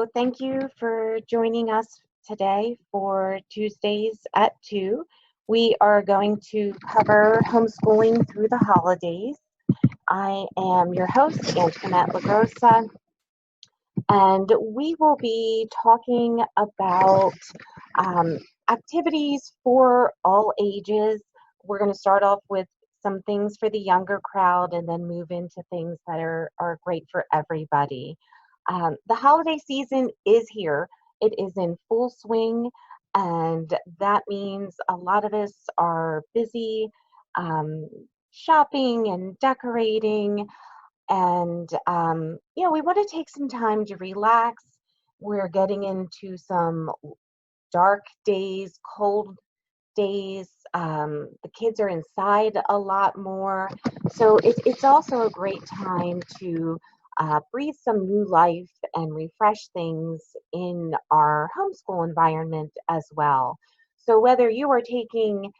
So thank you for joining us today for Tuesdays at 2. We are going to cover homeschooling through the holidays. I am your host, Antoinette LaGrossa, and we will be talking about activities for all ages. We're going to start off with some things for the younger crowd and then move into things that are great for everybody. The holiday season is here. It is in full swing, and that means a lot of us are busy um, shopping and decorating. And, we want to take some time to relax. We're getting into some dark days, cold days. The kids are inside a lot more. So it's also a great time to breathe some new life and refresh things in our homeschool environment as well. So whether you are taking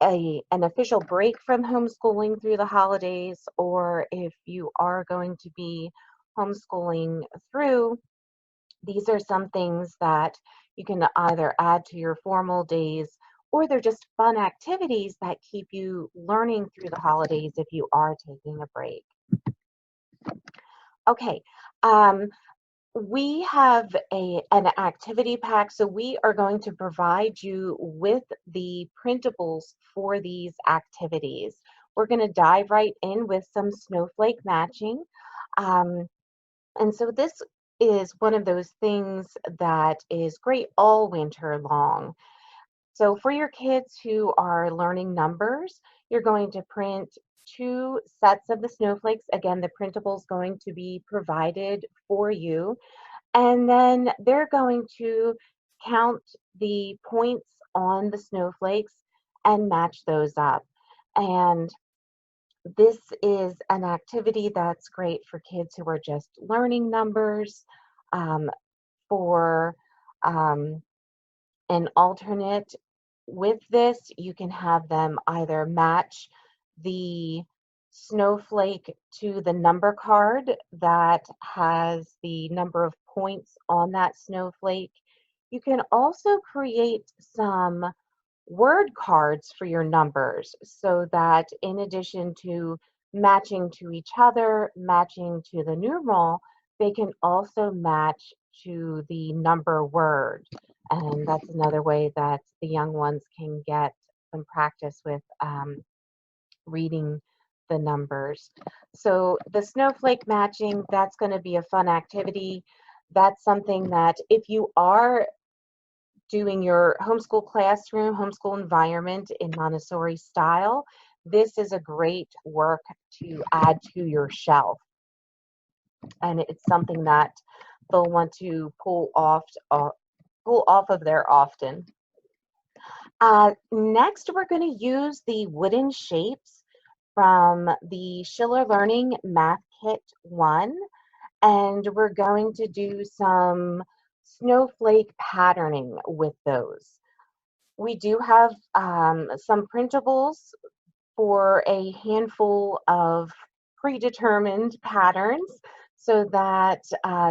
an official break from homeschooling through the holidays, or if you are going to be homeschooling through, these are some things that you can either add to your formal days, or they're just fun activities that keep you learning through the holidays if you are taking a break. Okay, we have an activity pack, so we are going to provide you with the printables for these activities. We're going to dive right in with some snowflake matching. And so this is one of those things that is great all winter long. So for your kids who are learning numbers, you're going to print 2 sets of the snowflakes. Again, the printable's going to be provided for you. And then they're going to count the points on the snowflakes and match those up. And this is an activity that's great for kids who are just learning numbers. For an alternate with this, you can have them either match the snowflake to the number card that has the number of points on that snowflake. You can also create some word cards for your numbers so that in addition to matching to each other, matching to the numeral, they can also match to the number word. And that's another way that the young ones can get some practice with reading the numbers. So the snowflake matching, that's going to be a fun activity. That's something that if you are doing your homeschool classroom, homeschool environment in Montessori style, this is a great work to add to your shelf. And it's something that they'll want to pull off of there often. Next, we're going to use the wooden shapes from the ShillerLearning Math Kit 1, and we're going to do some snowflake patterning with those. We do have some printables for a handful of predetermined patterns so that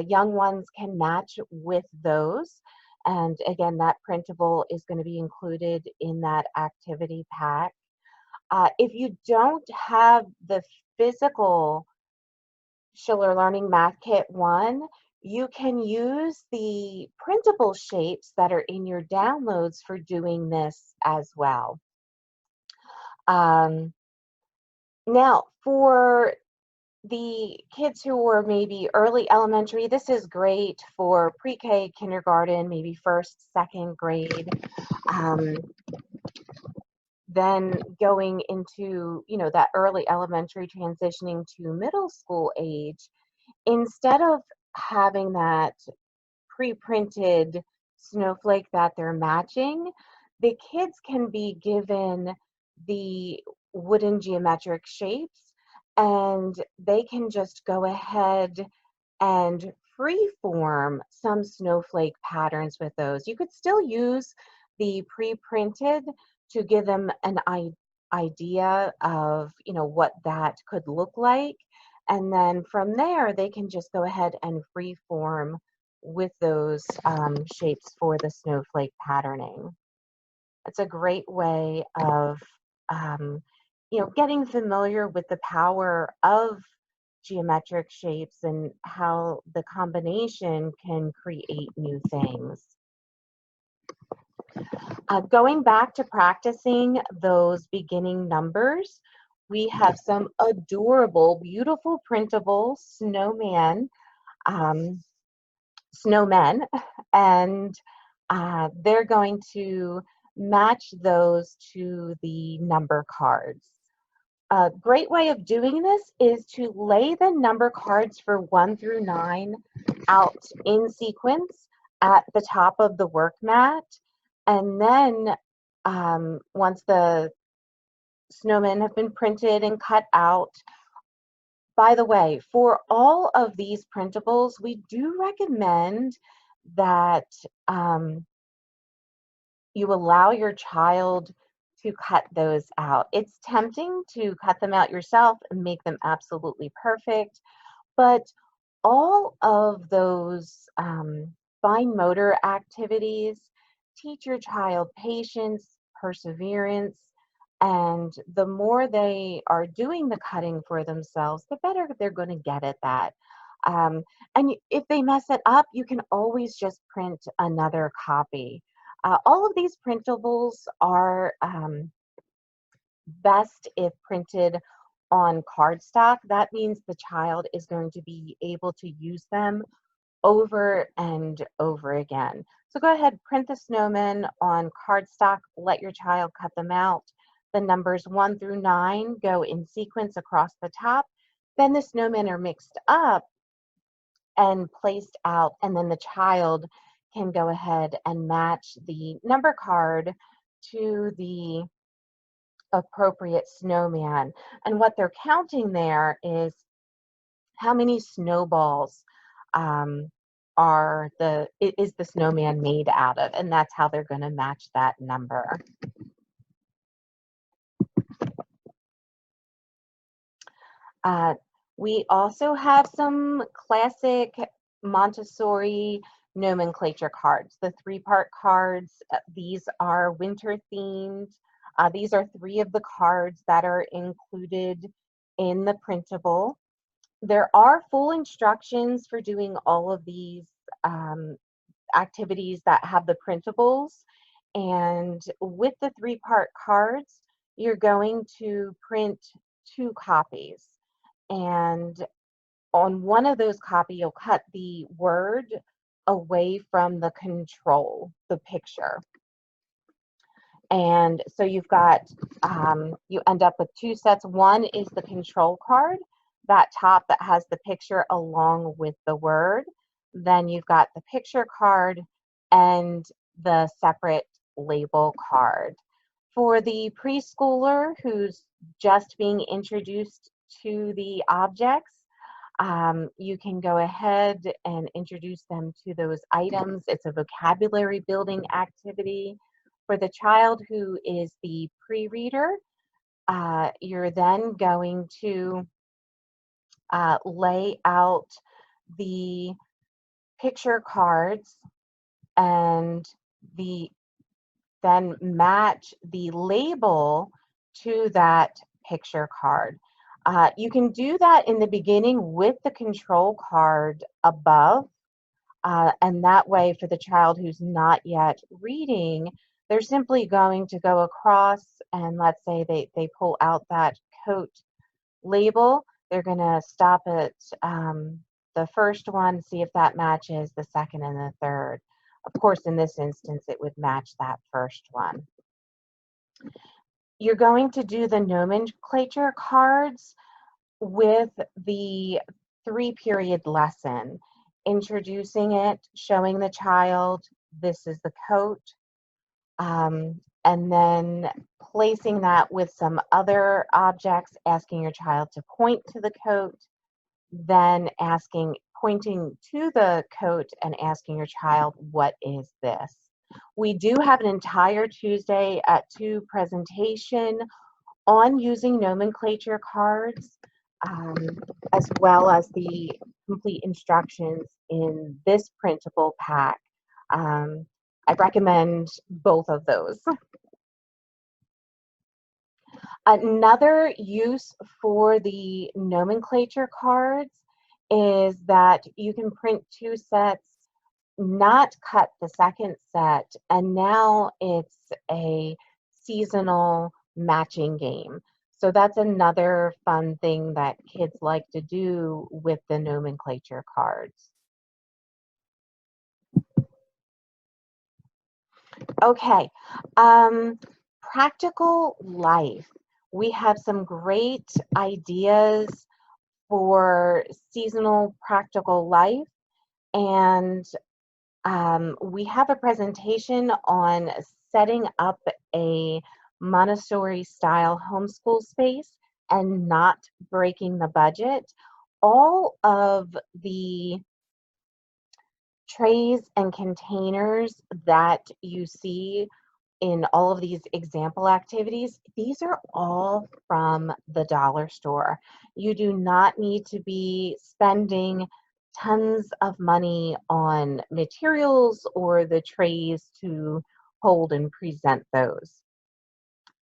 young ones can match with those. And again, that printable is going to be included in that activity pack. If you don't have the physical ShillerLearning Math Kit 1, you can use the printable shapes that are in your downloads for doing this as well. Now, for the kids who are maybe early elementary, this is great for pre-K, kindergarten, maybe first, second grade. Then going into, that early elementary, transitioning to middle school age, instead of having that pre-printed snowflake that they're matching, the kids can be given the wooden geometric shapes and they can just go ahead and freeform some snowflake patterns with those. You could still use the pre-printed to give them an idea of, what that could look like. And then from there, they can just go ahead and freeform with those shapes for the snowflake patterning. It's a great way of getting familiar with the power of geometric shapes and how the combination can create new things. Going back to practicing those beginning numbers, we have some adorable, beautiful printable snowmen, and they're going to match those to the number cards. A great way of doing this is to lay the number cards for 1 through 9 out in sequence at the top of the work mat. And then once the snowmen have been printed and cut out, by the way, for all of these printables, we do recommend that you allow your child to cut those out. It's tempting to cut them out yourself and make them absolutely perfect, but all of those fine motor activities teach your child patience, perseverance, and the more they are doing the cutting for themselves, the better they're going to get at that. And if they mess it up, you can always just print another copy. All of these printables are best if printed on cardstock. That means the child is going to be able to use them over and over again. So go ahead, print the snowmen on cardstock, let your child cut them out. The numbers 1 through 9 go in sequence across the top. Then the snowmen are mixed up and placed out, and then the child can go ahead and match the number card to the appropriate snowman. And what they're counting there is how many snowballs is the snowman made out of, and that's how they're going to match that number. We also have some classic Montessori nomenclature cards, the 3-part cards. These are winter themed. These are 3 of the cards that are included in the printable. There are full instructions for doing all of these activities that have the printables. And with the 3-part cards, you're going to print 2 copies. And on one of those copies, you'll cut the word away from the control, the picture. And so you've got, you end up with 2 sets. One is the control card, that top that has the picture along with the word. Then you've got the picture card and the separate label card. For the preschooler who's just being introduced to the objects, you can go ahead and introduce them to those items. It's a vocabulary building activity. For the child who is the pre-reader, you're then going to lay out the picture cards and then match the label to that picture card. You can do that in the beginning with the control card above, and that way for the child who's not yet reading, they're simply going to go across, and let's say they pull out that coat label. They're going to stop at the first one, see if that matches the second and the third. Of course, in this instance, it would match that first one. You're going to do the nomenclature cards with the 3-period lesson, introducing it, showing the child this is the coat, and then placing that with some other objects, asking your child to point to the coat, then pointing to the coat and asking your child, what is this? We do have an entire Tuesday at 2 presentation on using nomenclature cards. um, as well as the complete instructions in this printable pack. I recommend both of those. Another use for the nomenclature cards is that you can print two sets, not cut the second set, and now it's a seasonal matching game. So that's another fun thing that kids like to do with the nomenclature cards. Okay, um, practical life. We have some great ideas for seasonal practical life, and we have a presentation on setting up a Montessori style homeschool space and not breaking the budget. All of the trays and containers that you see in all of these example activities, these are all from the dollar store. You do not need to be spending tons of money on materials or the trays to hold and present those.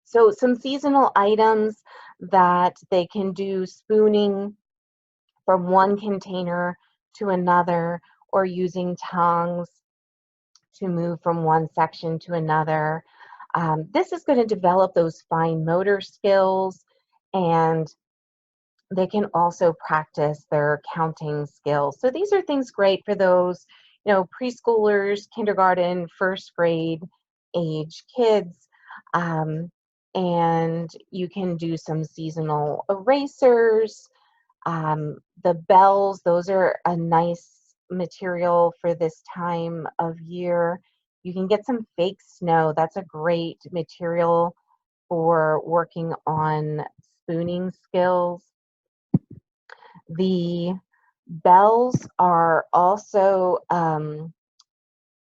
So some seasonal items that they can do: spooning from one container to another, or using tongs to move from one section to another. This is going to develop those fine motor skills, and they can also practice their counting skills. So these are things great for those, preschoolers, kindergarten, first grade age kids. And you can do some seasonal erasers. The bells, those are a nice material for this time of year. You can get some fake snow. That's a great material for working on spooning skills. The bells are also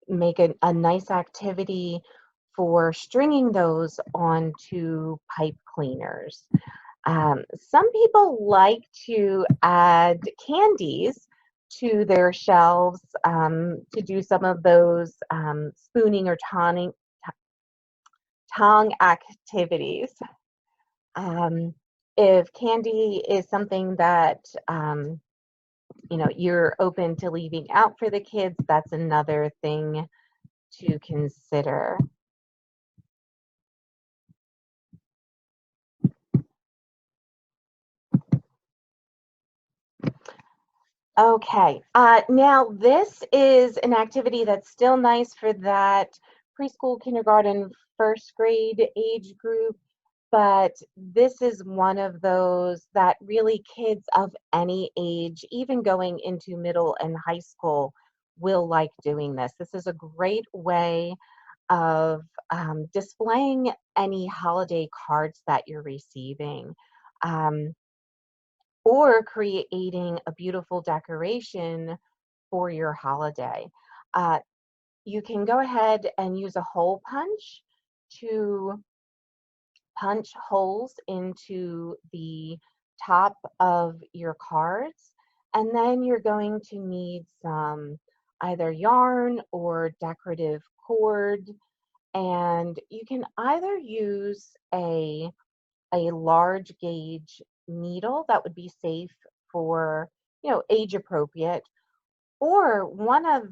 make a nice activity for stringing those onto pipe cleaners. Some people like to add candies to their shelves to do some of those spooning or tongue activities. Um, if candy is something that you're open to leaving out for the kids, that's another thing to consider. Okay, now this is an activity that's still nice for that preschool, kindergarten, first grade age group, but this is one of those that really kids of any age, even going into middle and high school, will like doing this. This is a great way of displaying any holiday cards that you're receiving. Um, or creating a beautiful decoration for your holiday. Uh, you can go ahead and use a hole punch to punch holes into the top of your cards. And then you're going to need some either yarn or decorative cord. And you can either use a large gauge needle that would be safe for, age appropriate, or one of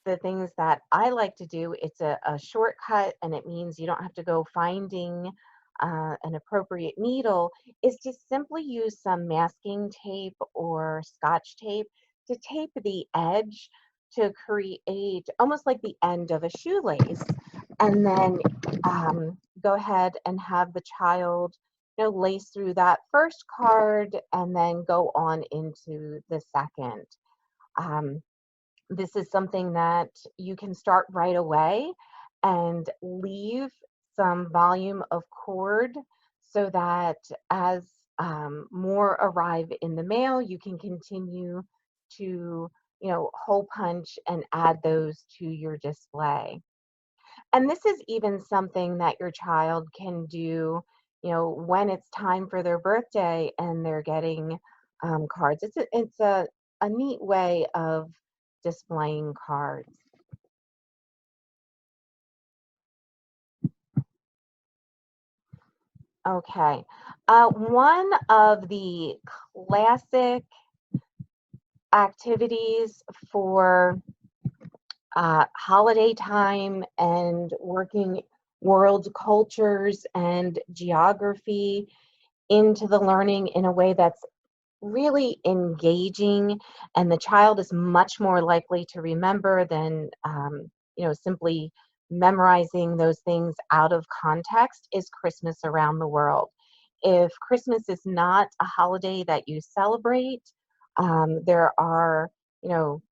the things that I like to do, it's a shortcut and it means you don't have to go finding an appropriate needle, is to simply use some masking tape or scotch tape to tape the edge to create almost like the end of a shoelace. And then go ahead and have the child lace through that first card and then go on into the second. Um, this is something that you can start right away and leave some volume of cord so that as more arrive in the mail, you can continue to, hole punch and add those to your display. And this is even something that your child can do when it's time for their birthday and they're getting cards. It's a neat way of displaying cards. Okay. One of the classic activities for holiday time and working world cultures and geography into the learning in a way that's really engaging, and the child is much more likely to remember than simply memorizing those things out of context, is Christmas around the world. If Christmas is not a holiday that you celebrate, there are you know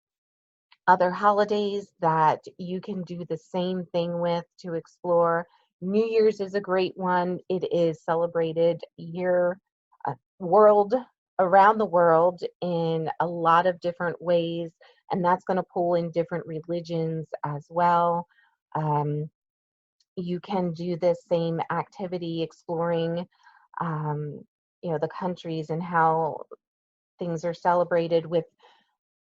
other holidays that you can do the same thing with to explore. New Year's is a great one. It is celebrated world around the world in a lot of different ways, and that's going to pull in different religions as well. Um, you can do this same activity exploring, um, the countries and how things are celebrated with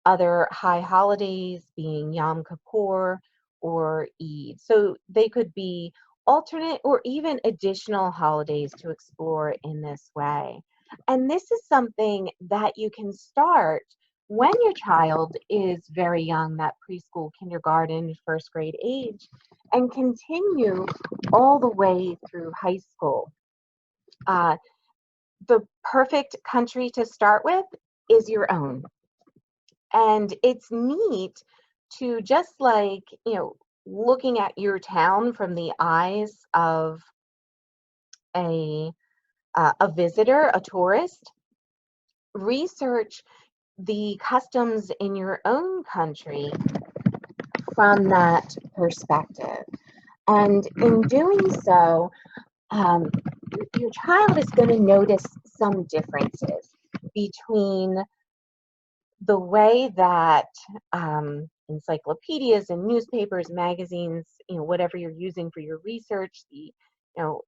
other high holidays being Yom Kippur or Eid. So they could be alternate or even additional holidays to explore in this way. And this is something that you can start when your child is very young, that preschool, kindergarten, first grade age, and continue all the way through high school. Uh, the perfect country to start with is your own. And it's neat to, just like, looking at your town from the eyes of a a visitor, a tourist, research the customs in your own country from that perspective. And in doing so, um, your child is going to notice some differences between the way that encyclopedias and newspapers, magazines, whatever you're using for your research, know,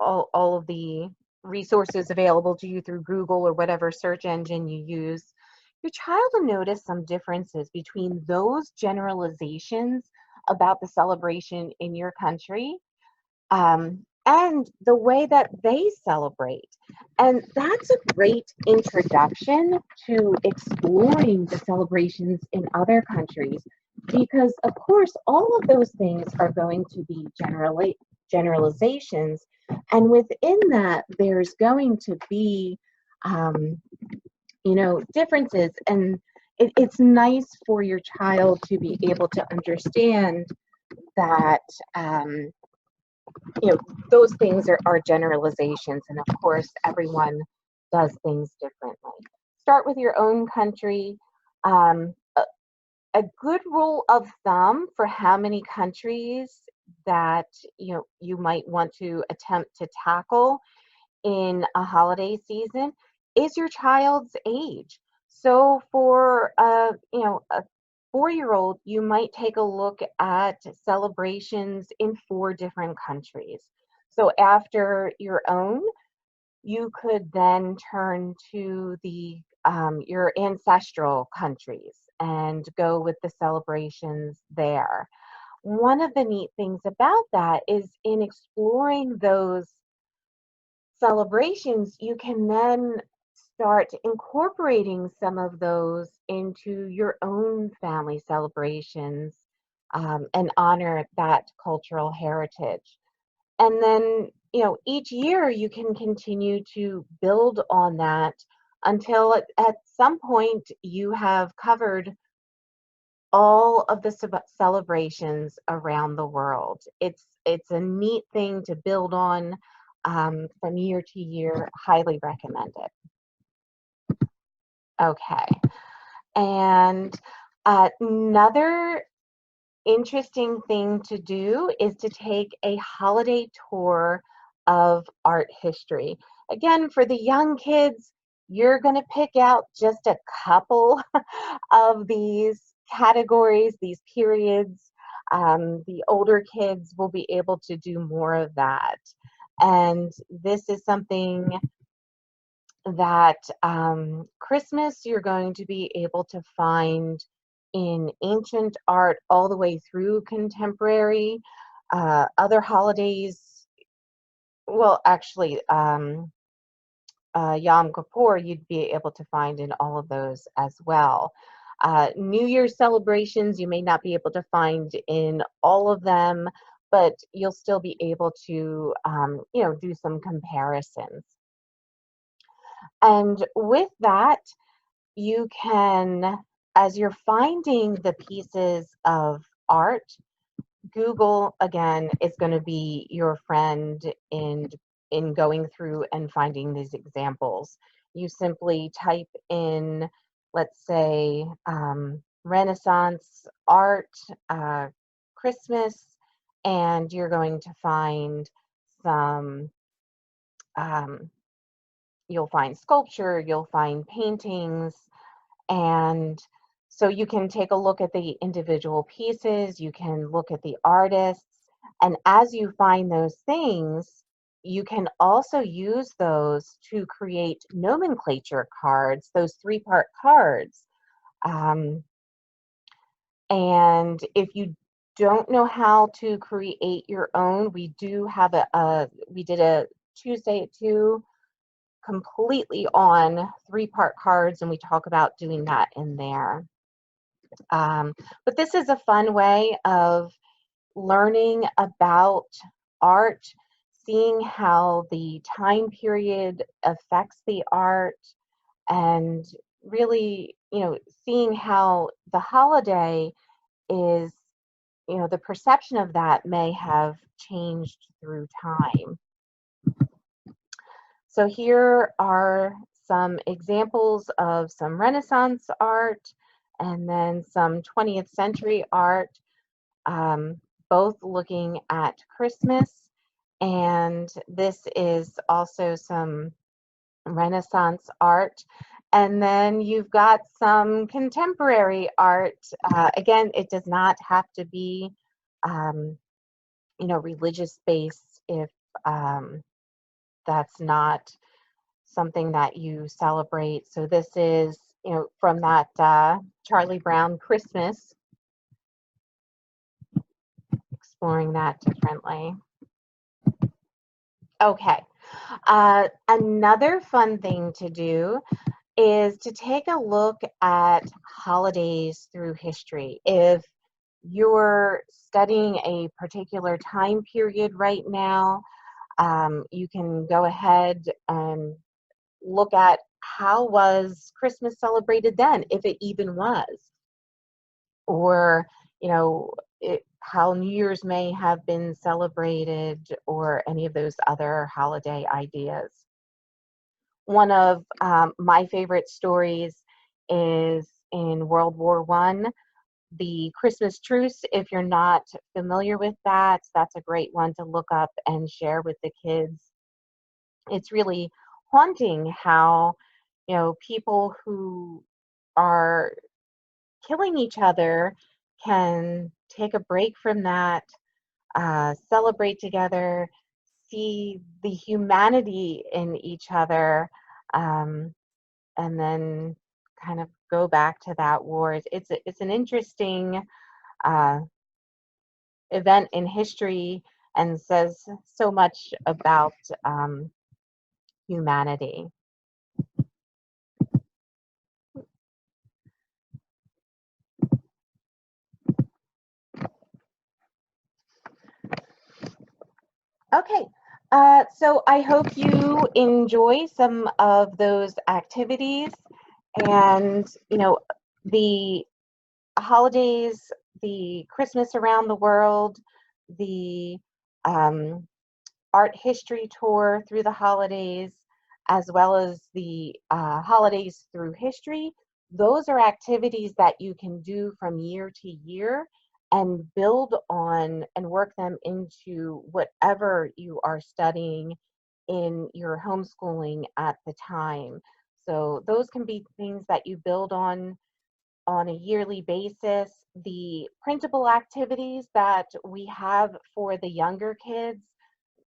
all of the resources available to you through Google or whatever search engine you use, your child will notice some differences between those generalizations about the celebration in your country, and the way that they celebrate. And that's a great introduction to exploring the celebrations in other countries, because, of course, all of those things are going to be generalizations. And within that, there's going to be, um, differences. And it's nice for your child to be able to understand that. Those things are generalizations, and of course, everyone does things differently. Start with your own country. A good rule of thumb for how many countries that you might want to attempt to tackle in a holiday season is your child's age. So for a 4-year-old, you might take a look at celebrations in 4 different countries. So after your own, you could then turn to the your ancestral countries and go with the celebrations there. One of the neat things about that is, in exploring those celebrations, you can then start incorporating some of those into your own family celebrations, and honor that cultural heritage. And then, each year you can continue to build on that until at some point you have covered all of the celebrations around the world. It's a neat thing to build on, from year to year. Highly recommend it. Okay, and another interesting thing to do is to take a holiday tour of art history. Again, for the young kids, you're going to pick out just a couple of these categories, these periods. The older kids will be able to do more of that. And this is something that Christmas you're going to be able to find in ancient art all the way through contemporary. Other holidays, well, actually, Yom Kippur, you'd be able to find in all of those as well. New Year's celebrations, you may not be able to find in all of them, but you'll still be able to, do some comparisons. And with that, you can, as you're finding the pieces of art, Google again is going to be your friend in going through and finding these examples. You simply type in, let's say, Renaissance art, Christmas, and you're going to find some. You'll find sculpture, you'll find paintings, and so you can take a look at the individual pieces, you can look at the artists, and as you find those things, you can also use those to create nomenclature cards, those three-part cards. Um, and if you don't know how to create your own, we do have we did a Tuesday at 2 completely on three-part cards, and we talk about doing that in there. But this is a fun way of learning about art, seeing how the time period affects the art, and really, seeing how the holiday is, the perception of that may have changed through time. So here are some examples of some Renaissance art and then some 20th century art, both looking at Christmas. And this is also some Renaissance art. And then you've got some contemporary art. Again, it does not have to be, religious based if that's not something that you celebrate. So this is, from that Charlie Brown Christmas, exploring that differently. Okay. Another fun thing to do is to take a look at holidays through history. If you're studying a particular time period right now, you can go ahead and look at how was Christmas celebrated then, if it even was, or how New Year's may have been celebrated, or any of those other holiday ideas. One of my favorite stories is in World War One, the Christmas truce. If you're not familiar with that, that's a great one to look up and share with the kids. It's really haunting how, people who are killing each other can take a break from that, celebrate together, see the humanity in each other, um, and then kind of go back to that war. It's an interesting uh, event in history and says so much about humanity. Okay, so I hope you enjoy some of those activities, and the holidays, the Christmas around the world, the um, art history tour through the holidays, as well as the holidays through history. Those are activities that you can do from year to year and build on and work them into whatever you are studying in your homeschooling at the time. So those can be things that you build on a yearly basis. The printable activities that we have for the younger kids,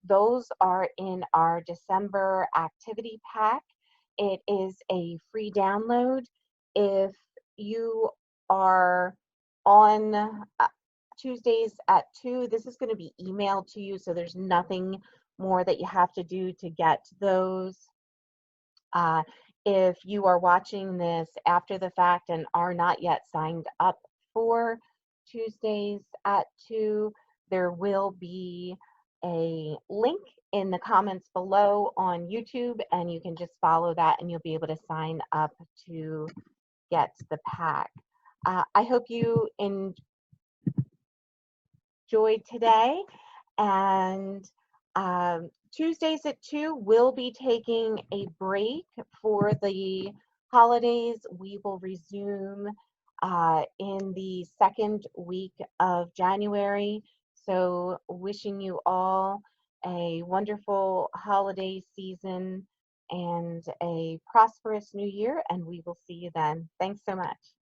those are in our December activity pack. It is a free download. If you are on Tuesdays at 2, this is going to be emailed to you, so there's nothing more that you have to do to get those. Uh, if you are watching this after the fact and are not yet signed up for Tuesdays at 2, there will be a link in the comments below on YouTube, and you can just follow that and you'll be able to sign up to get the pack. I hope you enjoyed today, and Tuesdays at 2, we'll be taking a break for the holidays. We will resume in the second week of January. So wishing you all a wonderful holiday season and a prosperous new year, and we will see you then. Thanks so much.